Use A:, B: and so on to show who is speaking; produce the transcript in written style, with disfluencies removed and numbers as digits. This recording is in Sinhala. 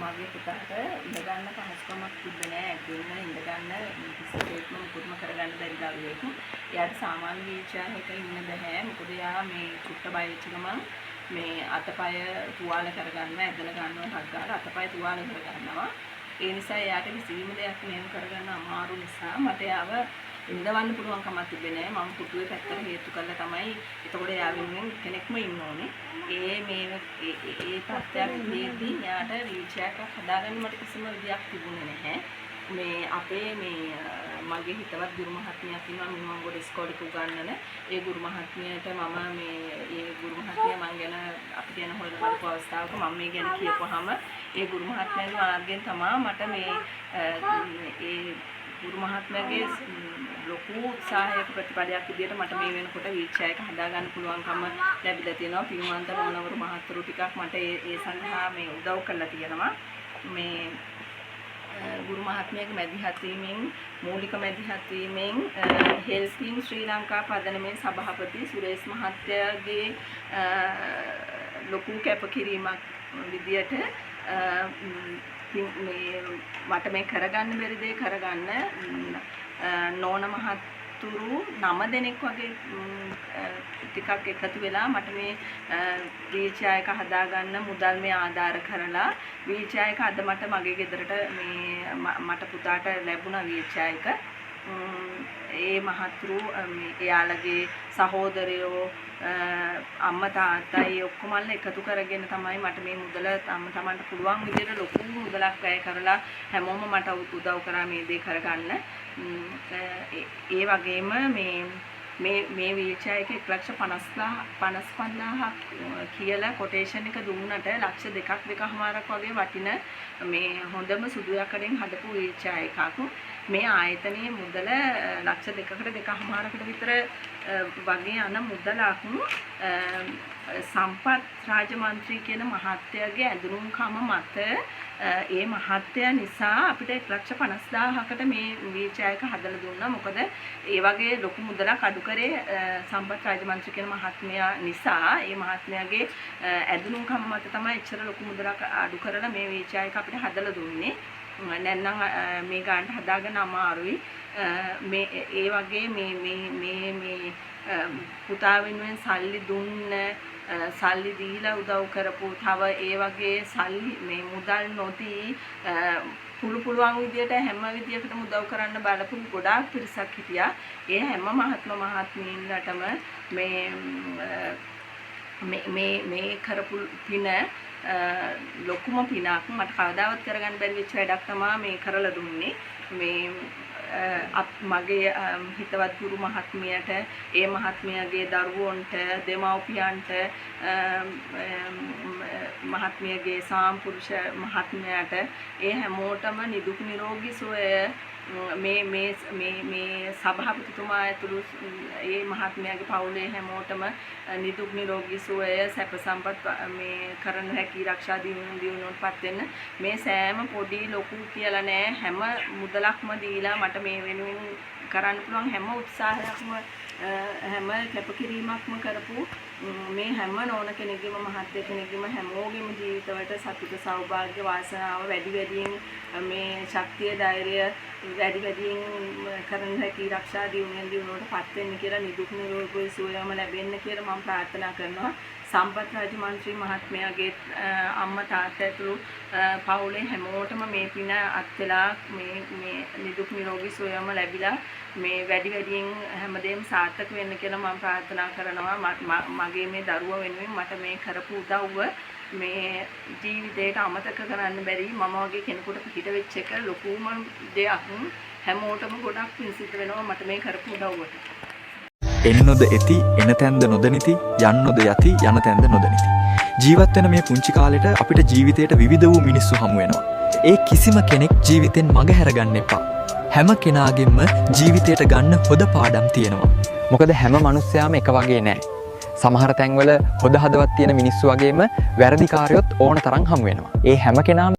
A: මගේ පුතාට ඉඳ ගන්න පහසුකමක් තිබ්බේ නෑ. ඇතුළේ ඉඳ ගන්න කිසිසේත්ම මුකුත්ම කරගන්න බැරි දරුවෙක්. එයාට සාමාන්‍ය වීල්චෙයාර් එකක ඉන්න බෑ. මොකද එයා මේ චුට්ට බය වෙච්ච ගමන් මේ අතපය තුවාල කරගන්නවා, ඇදලා ගන්නවා, හක් ගාලා අතපය තුවාල කරගන්නවා. ඒ නිසා එයාට කිසිම දෙයක් මෙහෙම කරගන්න අමාරු නිසා මට එයාව ඉඳවන්න පුළුවන් කමක් තිබෙන්නේ නැහැ. මම පුටුවේ පැත්තට හේතු කරලා තමයි. එතකොට එයා වෙනුවෙන් කෙනෙක්ම ඉන්න ඕනේ. ඒ තත්ත්වයක් තියෙද්දි එයාට වීල්චෙයාර් එකක් හදාගන්න මට කිසිම විදියක් තිබුණේ නැහැ. මේ අපේ මගේ හිතවත් ගුරු මහත්මියක් ඉන්නවා මිනිමංගොඩ ඉස්කෝලේක උගන්වන. ඒ ගුරු මහත්මියට ඒ ගුරු මහත්මිය මං ගැන අපිට යන හොයන බලපු අවස්ථාවක මම මේ ගැන කියපුවාම ඒ ගුරු මහත්මියගේ මාර්ගයෙන් තමයි මට ඒ ගුරු මහත්මයාගේ ලොකු උත්සාහයක ප්‍රතිඵලයක් විදියට මට මේ වෙනකොට වීල්චෙයාර් එක හදාගන්න පුළුවන්කම ලැබිලා තියෙනවා. පින්වන්ත නෝනවරු මහත්තුරු ටිකක් මට ඒ සඳහා මේ උදව් කරලා තියෙනවා. මේ ගුරු මහත්මයාගේ මැදිහත් වීමෙන් මූලික මැදිහත් වීමෙන් හෙල්පින් ශ්‍රී ලංකා පදනමේ සභාපති සුරේෂ් මහත්තයාගේ ලොකු කැපකිරීමක් විදියට මට මේ කරගන්න බැරි දේ කරගන්න නෝන මහත්තුරු 9 දෙනෙක් වගේ ටිකක් එකතු වෙලා මට මේ වීල්චෙයාර් එක හදාගන්න මුදල් මේ ආධාර කරලා වීල්චෙයාර් එක අද මට මගේ ගෙදරට මට පුතාට ලැබුණා වීල්චෙයාර් එක. ඒ මහත්තුරු එයාලගේ සහෝදරයෝ අම්මා තාත්තා ඒ ඔක්කොමල්ලා එකතු කරගෙන තමයි මට මේ මුදල තමන්ට පුළුවන් විදිහට ලොකු මුදලක් වැය කරලා හැමෝම මට උදව් කරා මේ දේ කරගන්න. ඒ වගේම මේ වීල්චෙයාර් එක 1,55,000ක් කියලා කොටේෂන් එක දුන්නට ලක්ෂ 2.5ක් වගේ වටින මේ හොඳම සුදු යකඩෙන් හදපු වීල්චෙයාර් එකක්. මේ ආයතනයේ මුදල ලක්ෂ 2.5කට විතර වගේ යන මුදලක් සම්පත් රාජමන්ත්‍රී කියන මහත්තයාගේ ඇඳුම්කම මත ඒ මහත්තයා නිසා අපිට 1,50,000කට මේ වීල්චෙයාර් එක හදලා දුන්නා. මොකද ඒ වගේ ලොකු මුදලක් අඩු කරේ සම්පත් රාජමන්ත්‍රී කියන මහත්මයා නිසා. ඒ මහත්මයාගේ ඇඳුම්කම මත තමයි එච්චර ලොකු මුදලක් අඩු කරලා මේ වීල්චෙයාර් එක අපිට හදලා දුන්නේ. නැත්නම් මේ ගානට හදාගන්න අමාරුයි. ඒ වගේ මේ පුතා වෙනුවෙන් සල්ලි දුන්න සල්ලි දීලා උදව් කරපු තව ඒ වගේ සල්ලි මේ මුදල් නොදී පුළුවන් විදියට හැම විදියකටම උදව් කරන්න බලපු ගොඩාක් පිරිසක් හිටියා. ඒ හැම මහත්මීන්ලටම මේ කරපු පින ලොකුම පිනක්. මට කවදාවත් කරගන්න බැරි වෙච්ච වැඩක් තමයි මේ කරලා දුන්නේ. මගේ හිතවත් ගුරු මහත්මියට ඒ මහත්මියගේ දරුවන්ට දෙමව්පියන්ට මහත්මියගේ සාම්පුරුෂ මහත්මයාට ඒ හැමෝටම නිදුක් නිරෝගී සුවය මේ සභාපතිතුමා ඇතුළු ඒ මහත්මයාගේ පවුලේ හැමෝටම නිදුක් නිරෝගී සුවය සැප සම්පත් මේ කරන හැකි ආරක්ෂා දිනුවටපත් වෙන්න මේ සෑම පොඩි ලොකු කියලා නෑ හැම මුදලක්ම දීලා මට මේ වෙනුවෙන් කරන්න පුළුවන් හැම උත්සාහයක්ම හැම කැපකිරීමක්ම කරපු මේ හැම නෝන කෙනෙක්ගේම මහත්ය කෙනෙක්ගේම හැමෝගෙම ජීවිතවලට සතුට සෞභාග්‍ය වාසනාව වැඩි වැඩියෙන් මේ ශක්තිය ධෛර්යය වැඩි වැඩියෙන් කරන හැකි ආරක්ෂා දිනුවටපත් වෙන්න කියලා නිදුක් නිරෝගී සුවයම ලැබෙන්න කියලා මම ප්‍රාර්ථනා කරනවා. සම්පත් රාජමන්ත්‍රී මහත්මයාගේ අම්මා තාත්තා ඇතුළු පවුලේ හැමෝටම මේ පින අත් වෙලා මේ නිදුක් නිරෝගී සුවයම ලැබිලා මේ වැඩි වැඩියෙන් හැමදේම සාර්ථක වෙන්න කියලා මම ප්‍රාර්ථනා කරනවා. මගේ මේ දරුවා වෙනුවෙන් මට මේ කරපු උදව්ව මේ ජීවිතේට අමතක කරන්න බැරි මම වගේ කෙනෙකුට පිට වෙච්ච එක ලොකුම දෙයක්. හැමෝටම ගොඩක් පිං සිද්ධ වෙනවා මට මේ කරපු උදව්වට.
B: එන්නොද එති එන තැන්ද නොදනිති යන්නොද යති යන තැන්ද නොදනිති. ජීවත් වෙන මේ පුංචි කාලෙට අපිට ජීවිතයට විවිධ වූ මිනිස්සු හමු වෙනවා. ඒ කිසිම කෙනෙක් ජීවිතෙන් මග හැරගන්න එපා. හැම කෙනාගෙම ජීවිතයට ගන්න හොඳ පාඩම් තියෙනවා.
C: මොකද හැම මිනිස්සයාම එක වගේ නෑ. සමහර තැන්වල හොඳ හදවත් තියෙන මිනිස්සු වගේම වැරදිකාරයොත් ඕන තරම් හමු වෙනවා. ඒ හැම කෙනාම